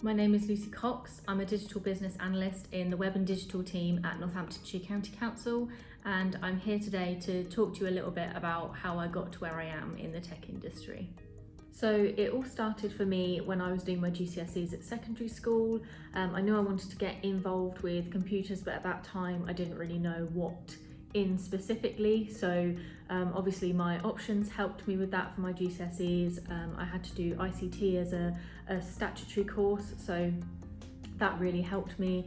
My name is Lucy Cox. I'm a digital business analyst in the web and digital team at Northamptonshire County Council, and I'm here today to talk to you a little bit about how I got to where I am in the tech industry. So it all started for me when I was doing my GCSEs at secondary school. I knew I wanted to get involved with computers, but at that time I didn't really know what in specifically. So obviously my options helped me with that for my GCSEs. I had to do ICT as a statutory course, so that really helped me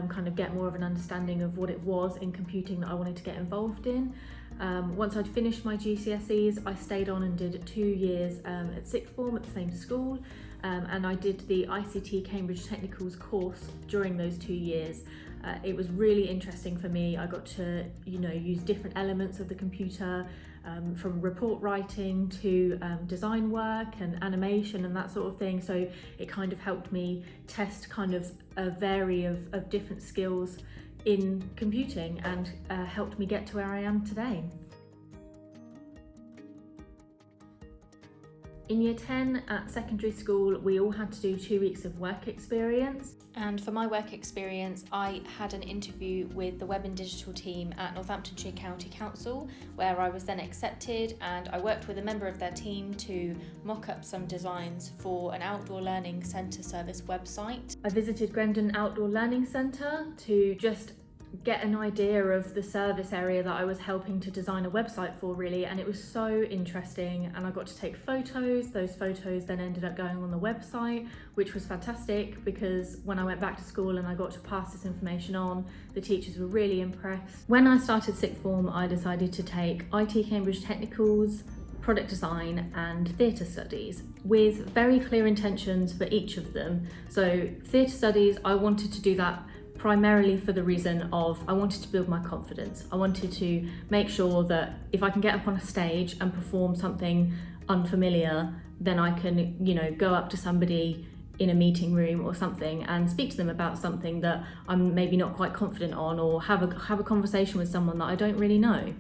kind of get more of an understanding of what it was in computing that I wanted to get involved in. Once I'd finished my GCSEs, I stayed on and did 2 years at sixth form at the same school, and I did the ICT Cambridge Technicals course during those 2 years. It was really interesting for me. I got to, use different elements of the computer, from report writing to design work and animation and that sort of thing. So it kind of helped me test kind of a variety of different skills in computing and helped me get to where I am today. In year 10 at secondary school, we all had to do 2 weeks of work experience. And for my work experience, I had an interview with the web and digital team at Northamptonshire County Council, where I was then accepted, and I worked with a member of their team to mock up some designs for an outdoor learning centre service website. I visited Grendon Outdoor Learning Centre to just get an idea of the service area that I was helping to design a website for, really, and it was so interesting. And I got to take photos. Those photos then ended up going on the website, which was fantastic because when I went back to school and I got to pass this information on, the teachers were really impressed. When I started sixth form, I decided to take IT Cambridge Technicals, product design and theatre studies, with very clear intentions for each of them. So theatre studies, I wanted to do that primarily for the reason of I wanted to build my confidence. I wanted to make sure that if I can get up on a stage and perform something unfamiliar, then I can, go up to somebody in a meeting room or something and speak to them about something that I'm maybe not quite confident on, or have a conversation with someone that I don't really know.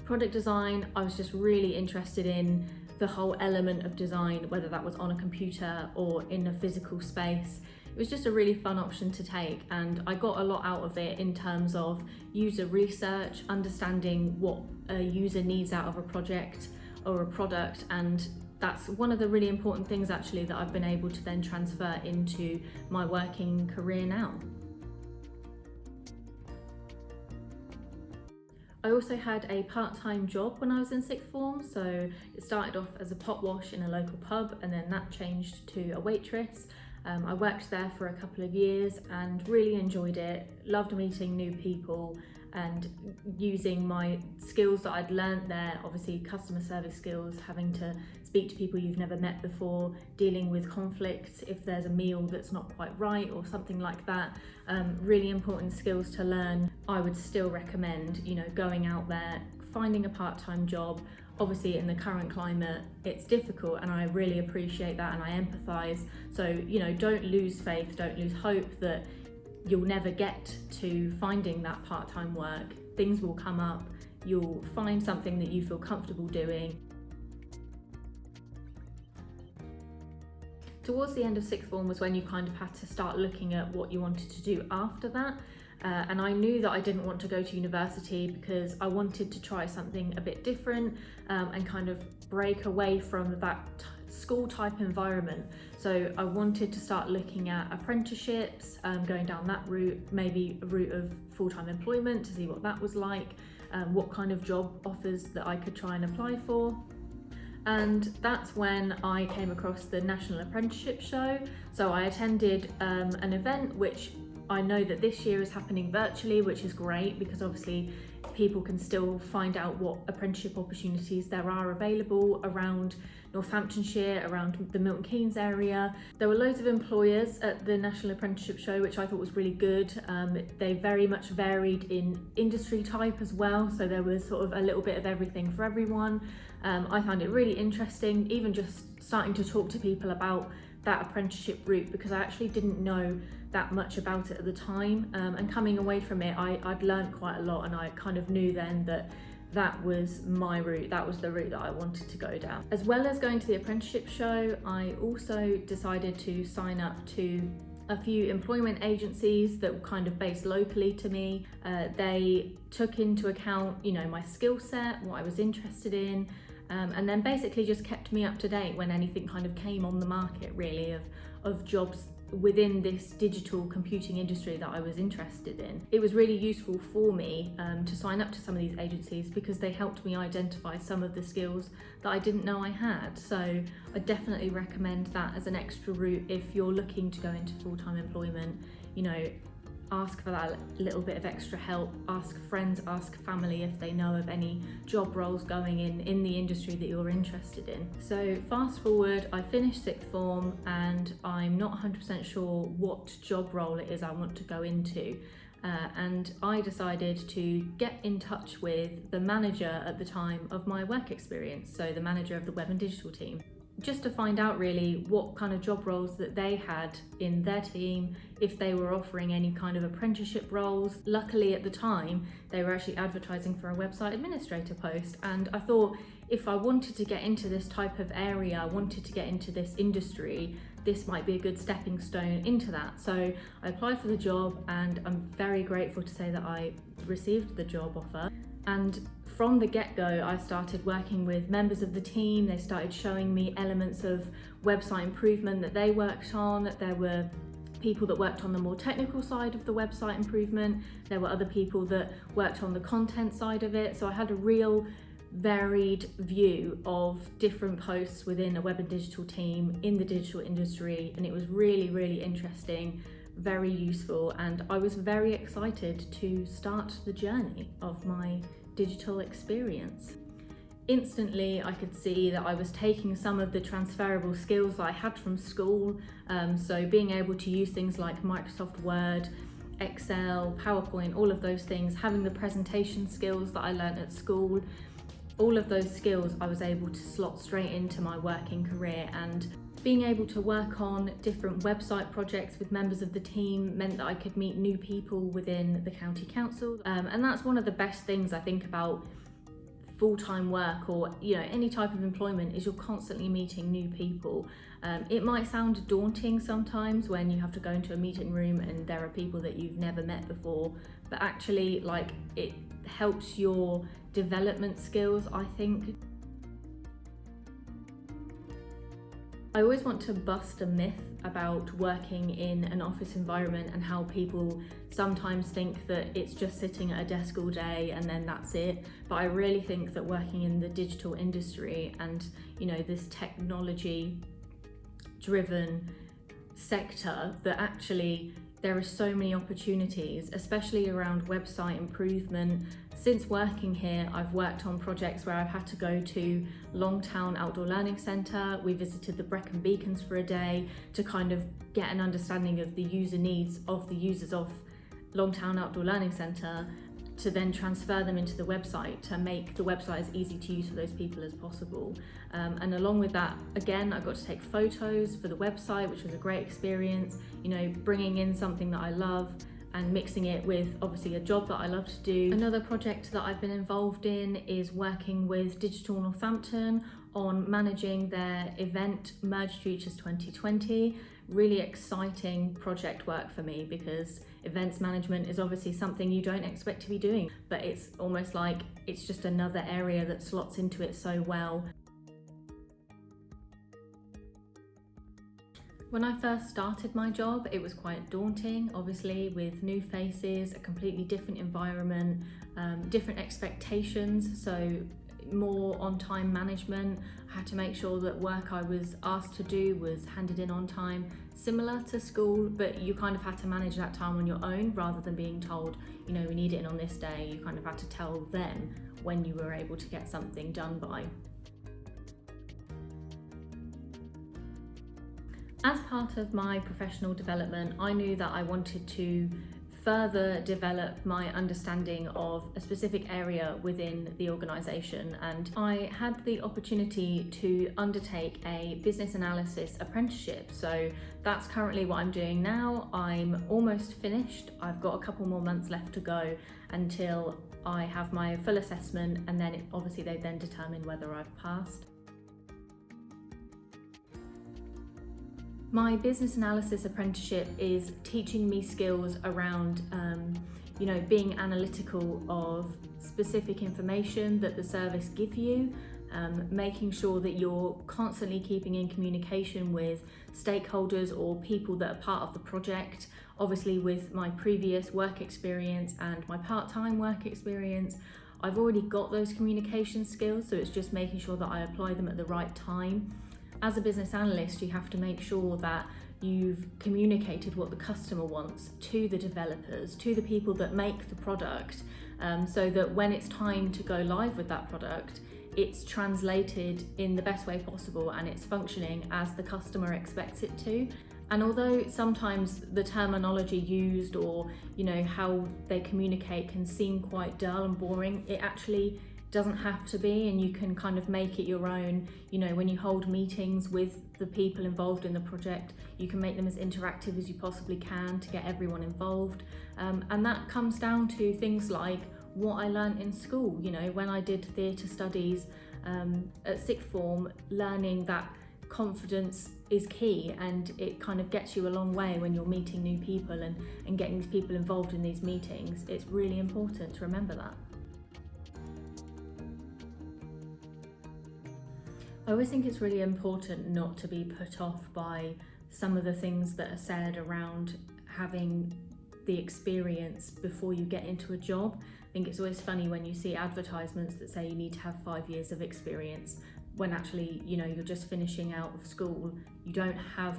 Product design, I was just really interested in the whole element of design, whether that was on a computer or in a physical space. It was just a really fun option to take, and I got a lot out of it in terms of user research, understanding what a user needs out of a project or a product, and that's one of the really important things actually that I've been able to then transfer into my working career now. I also had a part-time job when I was in sixth form, so it started off as a pot wash in a local pub, and then that changed to a waitress. I worked there for a couple of years and really enjoyed it, loved meeting new people and using my skills that I'd learnt there, obviously customer service skills, having to speak to people you've never met before, dealing with conflicts if there's a meal that's not quite right or something like that. Really important skills to learn. I would still recommend, going out there, finding a part-time job. Obviously in the current climate, it's difficult, and I really appreciate that and I empathise. So, don't lose faith, don't lose hope that you'll never get to finding that part-time work. Things will come up, you'll find something that you feel comfortable doing. Towards the end of sixth form was when you kind of had to start looking at what you wanted to do after that. And I knew that I didn't want to go to university because I wanted to try something a bit different and kind of break away from that school type environment. So I wanted to start looking at apprenticeships, going down that route, maybe a route of full-time employment to see what that was like, what kind of job offers that I could try and apply for. And that's when I came across the National Apprenticeship Show. So I attended an event which I know that this year is happening virtually, which is great because obviously people can still find out what apprenticeship opportunities there are available around Northamptonshire, around the Milton Keynes area. There were loads of employers at the National Apprenticeship Show, which I thought was really good. They very much varied in industry type as well, so there was sort of a little bit of everything for everyone. I found it really interesting, even just starting to talk to people about that apprenticeship route, because I actually didn't know that much about it at the time, and coming away from it I'd learned quite a lot, and I kind of knew then that that was my route, that was the route that I wanted to go down. As well as going to the apprenticeship show, I also decided to sign up to a few employment agencies that were kind of based locally to me. They took into account, my skill set, what I was interested in, and then basically just kept me up to date when anything kind of came on the market, really, of jobs within this digital computing industry that I was interested in. It was really useful for me to sign up to some of these agencies because they helped me identify some of the skills that I didn't know I had. So I definitely recommend that as an extra route if you're looking to go into full-time employment. Ask for that little bit of extra help, ask friends, ask family if they know of any job roles going in the industry that you're interested in. So fast forward, I finished sixth form and I'm not 100% sure what job role it is I want to go into. And I decided to get in touch with the manager at the time of my work experience, so the manager of the web and digital team, just to find out really what kind of job roles that they had in their team, if they were offering any kind of apprenticeship roles. Luckily at the time, they were actually advertising for a website administrator post, and I thought if I wanted to get into this type of area, I wanted to get into this industry, this might be a good stepping stone into that. So I applied for the job and I'm very grateful to say that I received the job offer. And from the get-go, I started working with members of the team. They started showing me elements of website improvement that they worked on. There were people that worked on the more technical side of the website improvement. There were other people that worked on the content side of it. So I had a real varied view of different posts within a web and digital team in the digital industry, and it was really, really interesting, very useful, and I was very excited to start the journey of my digital experience. Instantly, I could see that I was taking some of the transferable skills that I had from school, so being able to use things like Microsoft Word, Excel, PowerPoint, all of those things, having the presentation skills that I learned at school, all of those skills I was able to slot straight into my working career, and being able to work on different website projects with members of the team meant that I could meet new people within the county council, and that's one of the best things I think about full-time work or any type of employment, is you're constantly meeting new people. It might sound daunting sometimes when you have to go into a meeting room and there are people that you've never met before, but actually it helps your development skills, I think. I always want to bust a myth about working in an office environment and how people sometimes think that it's just sitting at a desk all day and then that's it. But I really think that working in the digital industry and this technology driven sector, that actually there are so many opportunities, especially around website improvement. Since working here, I've worked on projects where I've had to go to Longtown Outdoor Learning Centre. We visited the Brecon Beacons for a day to kind of get an understanding of the user needs of the users of Longtown Outdoor Learning Centre, to then transfer them into the website to make the website as easy to use for those people as possible. And along with that, again, I got to take photos for the website, which was a great experience, bringing in something that I love and mixing it with obviously a job that I love to do. Another project that I've been involved in is working with Digital Northampton on managing their event Merged Futures 2020. Really exciting project work for me, because events management is obviously something you don't expect to be doing, but it's almost like it's just another area that slots into it so well. When I first started my job, it was quite daunting, obviously, with new faces, a completely different environment, different expectations, so more on-time management. I had to make sure that work I was asked to do was handed in on time, similar to school, but you kind of had to manage that time on your own rather than being told, we need it in on this day. You kind of had to tell them when you were able to get something done by. As part of my professional development, I knew that I wanted to further develop my understanding of a specific area within the organisation, and I had the opportunity to undertake a business analysis apprenticeship. So that's currently what I'm doing now. I'm almost finished. I've got a couple more months left to go until I have my full assessment, and then obviously they then determine whether I've passed. My business analysis apprenticeship is teaching me skills around being analytical of specific information that the service give you, making sure that you're constantly keeping in communication with stakeholders or people that are part of the project. Obviously, with my previous work experience and my part-time work experience, I've already got those communication skills, so it's just making sure that I apply them at the right time. As a business analyst, you have to make sure that you've communicated what the customer wants to the developers, to the people that make the product, so that when it's time to go live with that product, it's translated in the best way possible and it's functioning as the customer expects it to. And although sometimes the terminology used or how they communicate can seem quite dull and boring, it actually doesn't have to be, and you can kind of make it your own. When you hold meetings with the people involved in the project, you can make them as interactive as you possibly can to get everyone involved, and that comes down to things like what I learned in school. When I did theatre studies at sixth form, learning that confidence is key, and it kind of gets you a long way when you're meeting new people and getting these people involved in these meetings. It's really important to remember that. I always think it's really important not to be put off by some of the things that are said around having the experience before you get into a job. I think it's always funny when you see advertisements that say you need to have 5 years of experience, when actually, you're just finishing out of school. You don't have,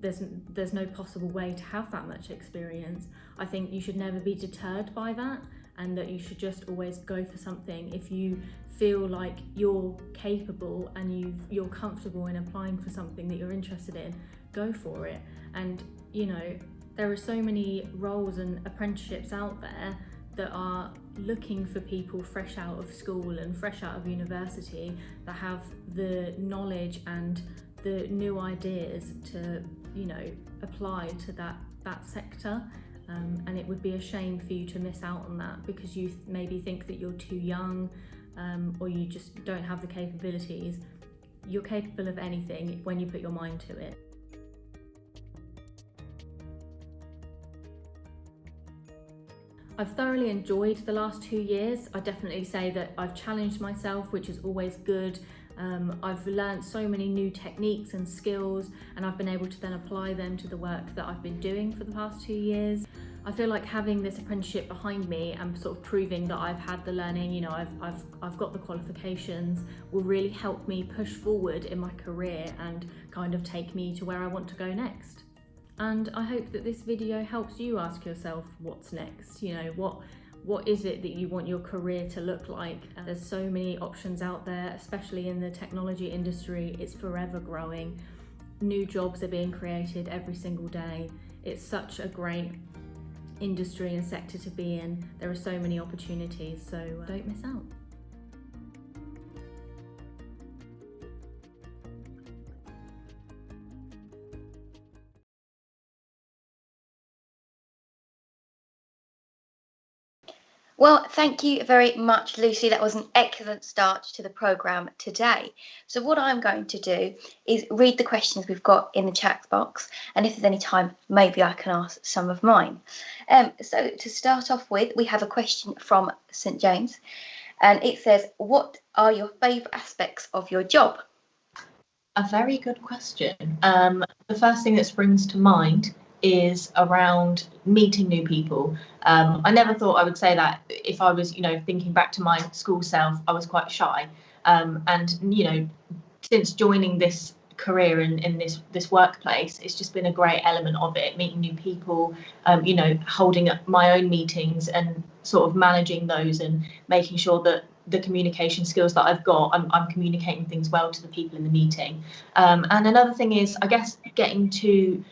there's no possible way to have that much experience. I think you should never be deterred by that, and that you should just always go for something. If you feel like you're capable and you're comfortable in applying for something that you're interested in, go for it. And there are so many roles and apprenticeships out there that are looking for people fresh out of school and fresh out of university that have the knowledge and the new ideas to apply to that sector. And it would be a shame for you to miss out on that because you maybe think that you're too young, or you just don't have the capabilities. You're capable of anything when you put your mind to it. I've thoroughly enjoyed the last 2 years. I definitely say that I've challenged myself, which is always good. I've learned so many new techniques and skills, and I've been able to then apply them to the work that I've been doing for the past 2 years. I feel like having this apprenticeship behind me and sort of proving that I've had the learning, I've got the qualifications, will really help me push forward in my career and kind of take me to where I want to go next. And I hope that this video helps you ask yourself what's next. What is it that you want your career to look like? And there's so many options out there, especially in the technology industry. It's forever growing. New jobs are being created every single day. It's such a great industry and sector to be in. There are so many opportunities, so don't miss out. Well, thank you very much, Lucy. That was an excellent start to the programme today. So what I'm going to do is read the questions we've got in the chat box, and if there's any time, maybe I can ask some of mine. So to start off with, we have a question from St James, and it says, what are your favourite aspects of your job? A very good question. The first thing that springs to mind is around meeting new people. I never thought I would say that. If I was, thinking back to my school self, I was quite shy. And since joining this career in this workplace, it's just been a great element of it, meeting new people, holding up my own meetings and sort of managing those and making sure that the communication skills that I've got, I'm communicating things well to the people in the meeting. And another thing is, I guess, getting to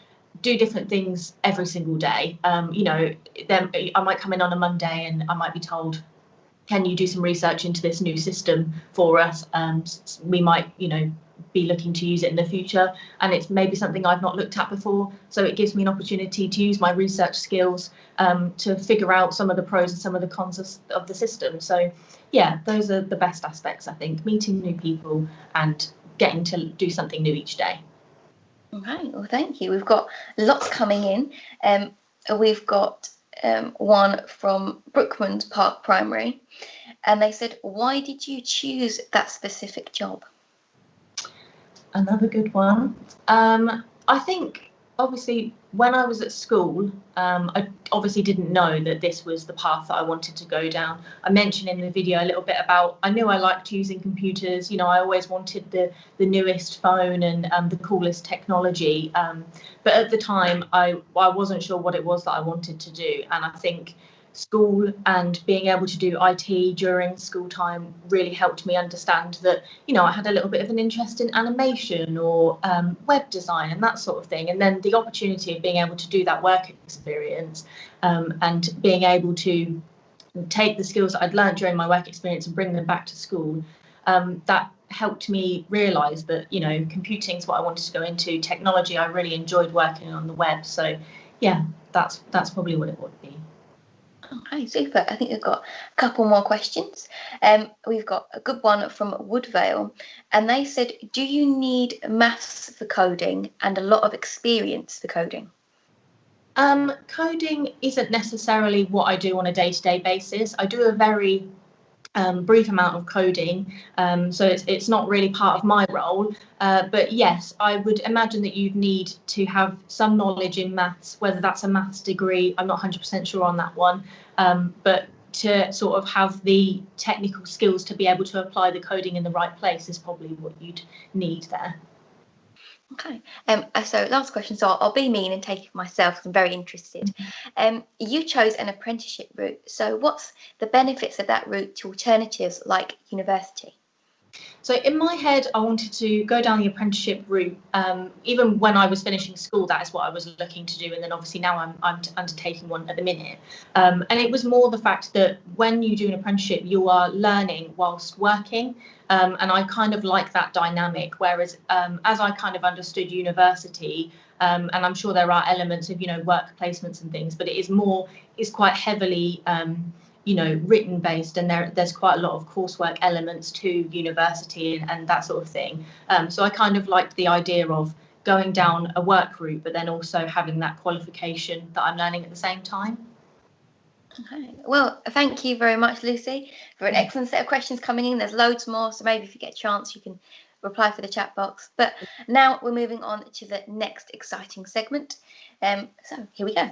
do different things every single day. Then I might come in on a Monday and I might be told, can you do some research into this new system for us? We might, be looking to use it in the future, and it's maybe something I've not looked at before. So it gives me an opportunity to use my research skills to figure out some of the pros and some of the cons of the system. So yeah, those are the best aspects, I think, meeting new people and getting to do something new each day. Okay, well, thank you. We've got lots coming in. We've got one from Brookman's Park Primary, and they said, why did you choose that specific job? Another good one. I think obviously when I was at school, I obviously didn't know that this was the path that I wanted to go down. I mentioned in the video a little bit about, I knew I liked using computers. You know, I always wanted the newest phone and the coolest technology. But at the time, I wasn't sure what it was that I wanted to do. And I think school and being able to do IT during school time really helped me understand that, you know, I had a little bit of an interest in animation or web design and that sort of thing. And then the opportunity of being able to do that work experience and being able to take the skills that I'd learned during my work experience and bring them back to school, that helped me realise that, you know, computing is what I wanted to go into. Technology, I really enjoyed working on the web. So yeah, that's probably what it would be. Okay, super. I think we've got a couple more questions. We've got a good one from Woodvale, and they said, do you need maths for coding and a lot of experience for coding? Coding isn't necessarily what I do on a day-to-day basis. I do a very brief amount of coding, so it's not really part of my role, but yes, I would imagine that you'd need to have some knowledge in maths, whether that's a maths degree. I'm not 100% sure on that one, but to sort of have the technical skills to be able to apply the coding in the right place is probably what you'd need there. Okay, so last question, so I'll be mean and take it for myself because I'm very interested. You chose an apprenticeship route, so what's the benefits of that route to alternatives like university? So in my head, I wanted to go down the apprenticeship route. Even when I was finishing school, that is what I was looking to do. And then obviously now I'm undertaking one at the minute. And it was more the fact that when you do an apprenticeship, you are learning whilst working. And I kind of like that dynamic. Whereas as I kind of understood university, and I'm sure there are elements of, you know, work placements and things, but it's quite heavily you know, written based, and there's quite a lot of coursework elements to university and that sort of thing. So I kind of liked the idea of going down a work route, but then also having that qualification that I'm learning at the same time. Okay. Well, thank you very much, Lucy, for an excellent set of questions coming in. There's loads more, so maybe if you get a chance, you can reply for the chat box. But now we're moving on to the next exciting segment. So here we go.